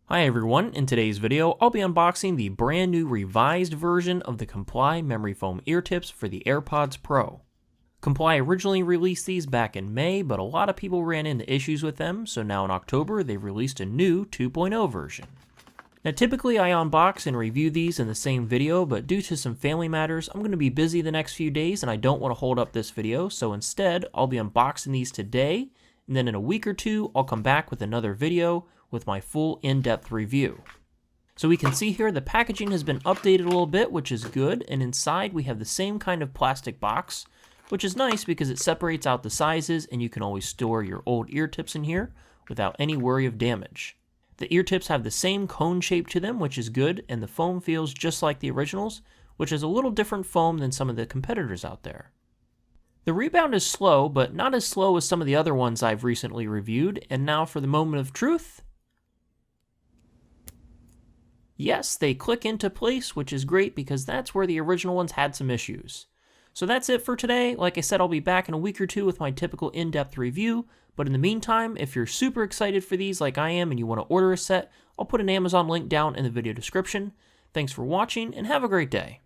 Hi everyone, in today's video I'll be unboxing the brand new revised version of the Comply memory foam ear tips for the AirPods Pro. Comply originally released these back in May, but a lot of people ran into issues with them, so now in October they've released a new 2.0 version. Now typically I unbox and review these in the same video, but due to some family matters I'm going to be busy the next few days and I don't want to hold up this video, so instead I'll be unboxing these today, and then in a week or two I'll come back with another video with my full in-depth review. So we can see here the packaging has been updated a little bit, which is good, and inside we have the same kind of plastic box, which is nice because it separates out the sizes and you can always store your old ear tips in here without any worry of damage. The ear tips have the same cone shape to them, which is good, and the foam feels just like the originals, which is a little different foam than some of the competitors out there. The rebound is slow, but not as slow as some of the other ones I've recently reviewed, and now for the moment of truth. Yes, they click into place, which is great because that's where the original ones had some issues. So that's it for today. Like I said, I'll be back in a week or two with my typical in-depth review, but in the meantime, if you're super excited for these like I am and you want to order a set, I'll put an Amazon link down in the video description. Thanks for watching and have a great day.